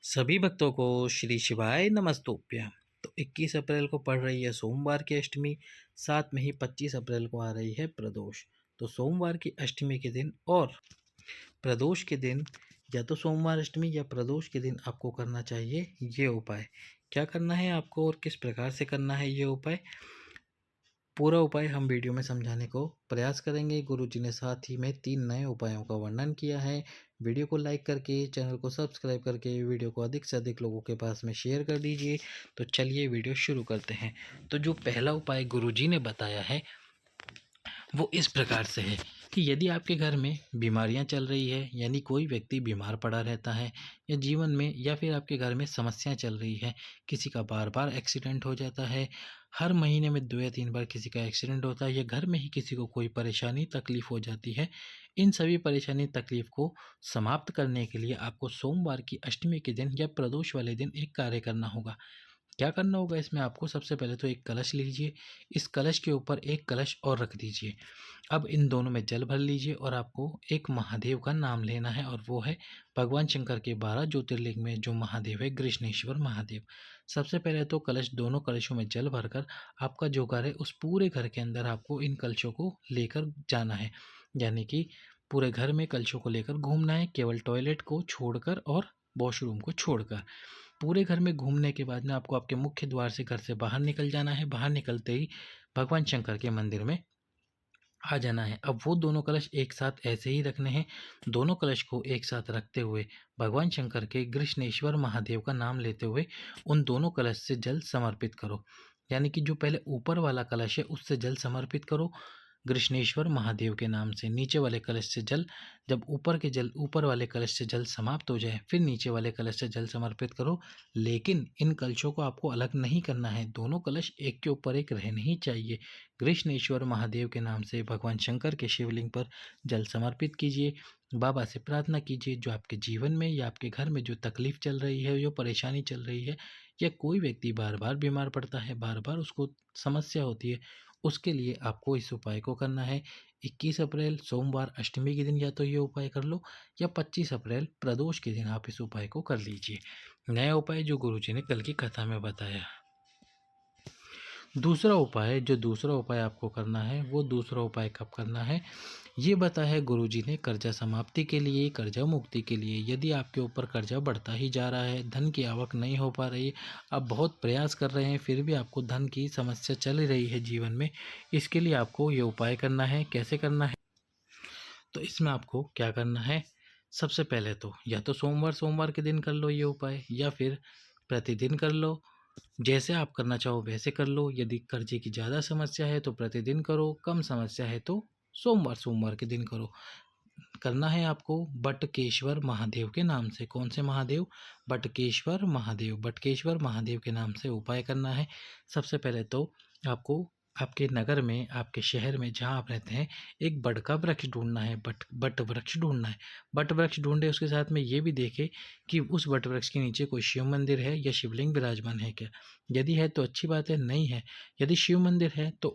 सभी भक्तों को श्री शिवाय नमस्तोप्य। तो 21 अप्रैल को पड़ रही है सोमवार की अष्टमी। साथ में ही 25 अप्रैल को आ रही है प्रदोष। तो सोमवार की अष्टमी के दिन और प्रदोष के दिन या तो सोमवार अष्टमी या प्रदोष के दिन आपको करना चाहिए ये उपाय। क्या करना है आपको और किस प्रकार से करना है ये उपाय, पूरा उपाय हम वीडियो में समझाने को प्रयास करेंगे। गुरुजी ने साथ ही में 3 नए उपायों का वर्णन किया है। वीडियो को लाइक करके, चैनल को सब्सक्राइब करके वीडियो को अधिक से अधिक लोगों के पास में शेयर कर दीजिए। तो चलिए वीडियो शुरू करते हैं। तो जो पहला उपाय गुरुजी ने बताया है वो इस प्रकार से है कि यदि आपके घर में बीमारियां चल रही है, यानी कोई व्यक्ति बीमार पड़ा रहता है या जीवन में, या फिर आपके घर में समस्याएं चल रही है, किसी का बार बार एक्सीडेंट हो जाता है, हर महीने में 2 या 3 बार किसी का एक्सीडेंट होता है, या घर में ही किसी को कोई परेशानी तकलीफ हो जाती है, इन सभी परेशानी तकलीफ को समाप्त करने के लिए आपको सोमवार की अष्टमी के दिन या प्रदोष वाले दिन एक कार्य करना होगा। क्या करना होगा इसमें आपको, सबसे पहले तो एक कलश लीजिए। इस कलश के ऊपर एक कलश और रख दीजिए। अब इन दोनों में जल भर लीजिए और आपको एक महादेव का नाम लेना है, और वो है भगवान शंकर के 12 ज्योतिर्लिंग में जो महादेव है गृष्णेश्वर महादेव। सबसे पहले तो दोनों कलशों में जल भरकर आपका जो घर है उस पूरे घर के अंदर आपको इन कलशों को लेकर जाना है। यानी कि पूरे घर में कलशों को लेकर घूमना है, केवल टॉयलेट को छोड़कर और वॉशरूम को छोड़कर। पूरे घर में घूमने के बाद में आपको आपके मुख्य द्वार से घर से बाहर निकल जाना है। बाहर निकलते ही भगवान शंकर के मंदिर में आ जाना है। अब वो दोनों कलश एक साथ ऐसे ही रखने हैं। दोनों कलश को एक साथ रखते हुए भगवान शंकर के गृष्णेश्वर महादेव का नाम लेते हुए उन दोनों कलश से जल समर्पित करो। यानी कि जो पहले ऊपर वाला कलश है उससे जल समर्पित करो गृष्णेश्वर महादेव के नाम से। नीचे वाले कलश से जल, जब ऊपर वाले कलश से जल समाप्त हो जाए फिर नीचे वाले कलश से जल समर्पित करो। लेकिन इन कलशों को आपको अलग नहीं करना है, दोनों कलश एक के ऊपर एक रहने ही चाहिए। गृष्णेश्वर महादेव के नाम से भगवान शंकर के शिवलिंग पर जल समर्पित कीजिए। बाबा से प्रार्थना कीजिए जो आपके जीवन में या आपके घर में जो तकलीफ चल रही है, जो परेशानी चल रही है, या कोई व्यक्ति बार बार बीमार पड़ता है, बार बार उसको समस्या होती है, उसके लिए आपको इस उपाय को करना है। 21 अप्रैल सोमवार अष्टमी के दिन या तो ये उपाय कर लो, या 25 अप्रैल प्रदोष के दिन आप इस उपाय को कर लीजिए। नया उपाय जो गुरुजी ने कल की कथा में बताया। दूसरा उपाय आपको करना है, वो दूसरा उपाय कब करना है ये बताया है गुरुजी ने कर्जा समाप्ति के लिए, कर्जा मुक्ति के लिए। यदि आपके ऊपर कर्जा बढ़ता ही जा रहा है, धन की आवक नहीं हो पा रही, आप बहुत प्रयास कर रहे हैं फिर भी आपको धन की समस्या चल रही है जीवन में, इसके लिए आपको ये उपाय करना है। कैसे करना है, तो इसमें आपको क्या करना है, सबसे पहले तो या तो सोमवार के दिन कर लो ये उपाय, या फिर प्रतिदिन कर लो। जैसे आप करना चाहो वैसे कर लो। यदि कर्जे की ज़्यादा समस्या है तो प्रतिदिन करो, कम समस्या है तो सोमवार के दिन करो। करना है आपको बटकेश्वर महादेव के नाम से। कौन से महादेव? बटकेश्वर महादेव के नाम से उपाय करना है। सबसे पहले तो आपको आपके नगर में, आपके शहर में जहाँ आप रहते हैं, एक बट का वृक्ष ढूंढना है। बट वृक्ष ढूंढना है। बट वृक्ष ढूंढे, उसके साथ में ये भी देखे कि उस बट वृक्ष के नीचे कोई शिव मंदिर है या शिवलिंग विराजमान है क्या। यदि है तो अच्छी बात है, नहीं है, यदि शिव मंदिर है तो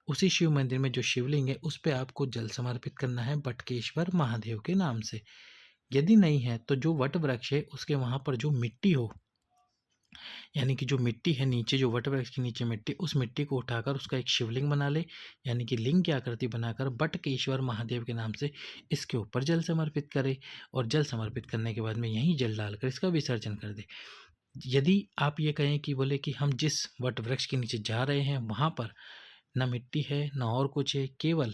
उसी शिव मंदिर में जो शिवलिंग है उस पे आपको जल समर्पित करना है बटकेश्वर महादेव के नाम से। यदि नहीं है तो जो वट वृक्ष है उसके वहाँ पर जो मिट्टी हो, यानी कि जो मिट्टी है नीचे, जो वट वृक्ष के नीचे मिट्टी, उस मिट्टी को उठाकर उसका एक शिवलिंग बना ले, यानी कि लिंग की आकृति बनाकर बटकेश्वर महादेव के नाम से इसके ऊपर जल समर्पित करे, और जल समर्पित करने के बाद में यहीं जल डालकर इसका विसर्जन कर दे। यदि आप ये कहें कि बोले कि हम जिस वट वृक्ष के नीचे जा रहे हैं वहाँ पर ना मिट्टी है ना और कुछ है, केवल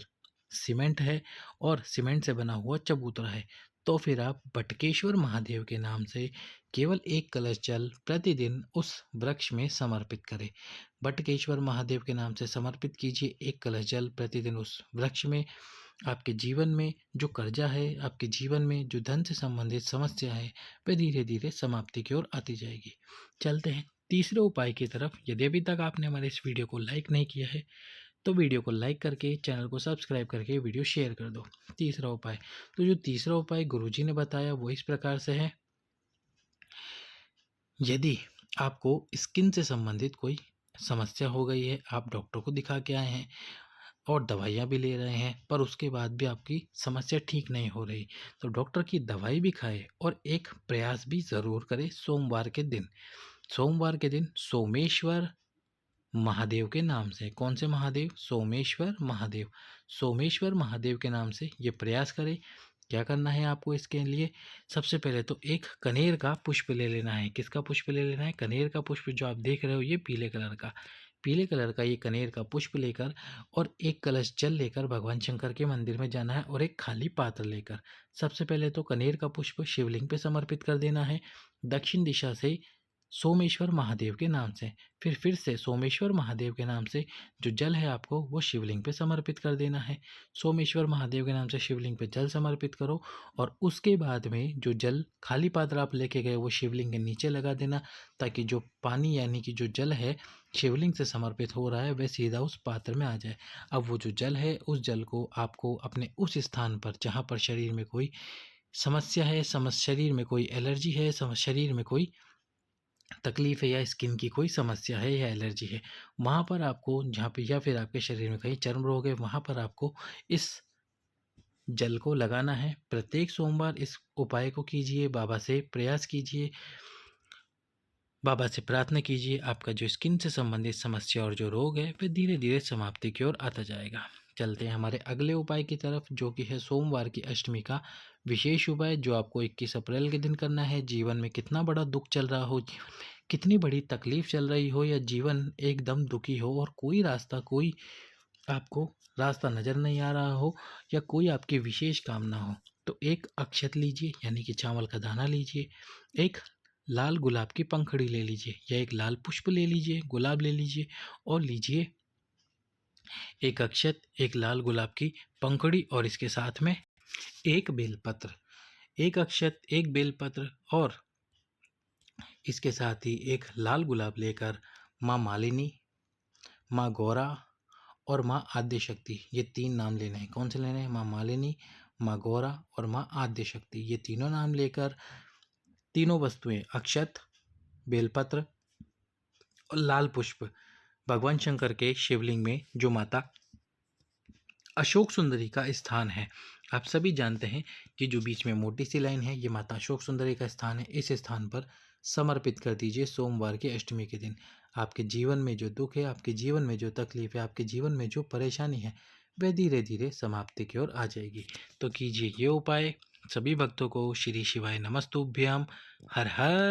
सीमेंट है और सीमेंट से बना हुआ चबूतरा है, तो फिर आप बटकेश्वर महादेव के नाम से केवल एक कलश जल प्रतिदिन उस वृक्ष में समर्पित करें। बटकेश्वर महादेव के नाम से समर्पित कीजिए एक कलश जल प्रतिदिन उस वृक्ष में। आपके जीवन में जो कर्जा है, आपके जीवन में जो धन से संबंधित समस्या है, वह धीरे धीरे समाप्ति की ओर आती जाएगी। चलते हैं तीसरे उपाय की तरफ। यदि अभी तक आपने हमारे इस वीडियो को लाइक नहीं किया है तो वीडियो को लाइक करके, चैनल को सब्सक्राइब करके वीडियो शेयर कर दो। तीसरा उपाय, तो जो तीसरा उपाय गुरुजी ने बताया वो इस प्रकार से है। यदि आपको स्किन से संबंधित कोई समस्या हो गई है, आप डॉक्टर को दिखा के आए हैं, और दवाइयाँ भी ले रहे हैं, पर उसके बाद भी आपकी समस्या ठीक नहीं हो रही, तो डॉक्टर की दवाई भी खाएँ और एक प्रयास भी ज़रूर करें सोमवार के दिन। सोमवार के दिन सोमेश्वर महादेव के नाम से, कौन से महादेव? सोमेश्वर महादेव। सोमेश्वर महादेव के नाम से ये प्रयास करें। क्या करना है आपको इसके लिए? सबसे पहले तो एक कनेर का पुष्प ले लेना है। किसका पुष्प ले लेना है? कनेर का पुष्प, जो आप देख रहे हो ये पीले कलर का। पीले कलर का ये कनेर का पुष्प लेकर और एक कलश जल लेकर भगवान शंकर के मंदिर में जाना है और एक खाली पात्र लेकर सबसे पहले तो कनेर का पुष्प शिवलिंग पे समर्पित कर देना है दक्षिण दिशा से, सोमेश्वर महादेव के नाम से। फिर से सोमेश्वर महादेव के नाम से जो जल है आपको वो शिवलिंग पे समर्पित कर देना है। सोमेश्वर महादेव के नाम से शिवलिंग पे जल समर्पित करो और उसके बाद में जो जल खाली पात्र आप लेके गए वो शिवलिंग के नीचे लगा देना, ताकि जो पानी यानी कि जो जल है शिवलिंग से समर्पित हो रहा है वह सीधा उस पात्र में आ जाए। अब वो जो जल है उस जल को आपको अपने उस स्थान पर जहाँ पर शरीर में कोई समस्या है, शरीर में कोई एलर्जी है, शरीर में कोई तकलीफ है या स्किन की कोई समस्या है या एलर्जी है, वहाँ पर आपको, जहाँ पे या फिर आपके शरीर में कहीं चर्म रोग है, वहाँ पर आपको इस जल को लगाना है। प्रत्येक सोमवार इस उपाय को कीजिए, बाबा से प्रयास कीजिए, बाबा से प्रार्थना कीजिए, आपका जो स्किन से संबंधित समस्या और जो रोग है वह धीरे धीरे समाप्ति की ओर आता जाएगा। चलते हैं हमारे अगले उपाय की तरफ, जो कि है सोमवार की अष्टमी का विशेष उपाय, जो आपको 21 अप्रैल के दिन करना है। जीवन में कितना बड़ा दुख चल रहा हो, जीवन में कितनी बड़ी तकलीफ चल रही हो, या जीवन एकदम दुखी हो और कोई रास्ता, कोई आपको रास्ता नज़र नहीं आ रहा हो, या कोई आपकी विशेष कामना हो, तो एक अक्षत लीजिए यानी कि चावल का दाना लीजिए, एक लाल गुलाब की पंखुड़ी ले लीजिए या एक लाल पुष्प ले लीजिए, गुलाब ले लीजिए, और लीजिए एक अक्षत, एक लाल गुलाब की पंखुड़ी और इसके साथ में एक बेलपत्र। एक अक्षत, एक बेलपत्र और इसके साथ ही एक लाल गुलाब लेकर माँ मालिनी, माँ गौरा और माँ आद्य शक्ति, ये 3 नाम लेने हैं। कौन से लेने हैं? माँ मालिनी, माँ गौरा और माँ आद्य शक्ति, ये तीनों नाम लेकर तीनों वस्तुएं, अक्षत, बेलपत्र और लाल पुष्प, भगवान शंकर के शिवलिंग में जो माता अशोक सुंदरी का स्थान है, आप सभी जानते हैं कि जो बीच में मोटी सी लाइन है ये माता अशोक सुंदरी का स्थान है, इस स्थान पर समर्पित कर दीजिए सोमवार की अष्टमी के दिन। आपके जीवन में जो दुख है, आपके जीवन में जो तकलीफ है, आपके जीवन में जो परेशानी है वह धीरे धीरे समाप्ति की ओर आ जाएगी। तो कीजिए ये उपाय। सभी भक्तों को श्री शिवाय नमस्तुभ्याम। हर हर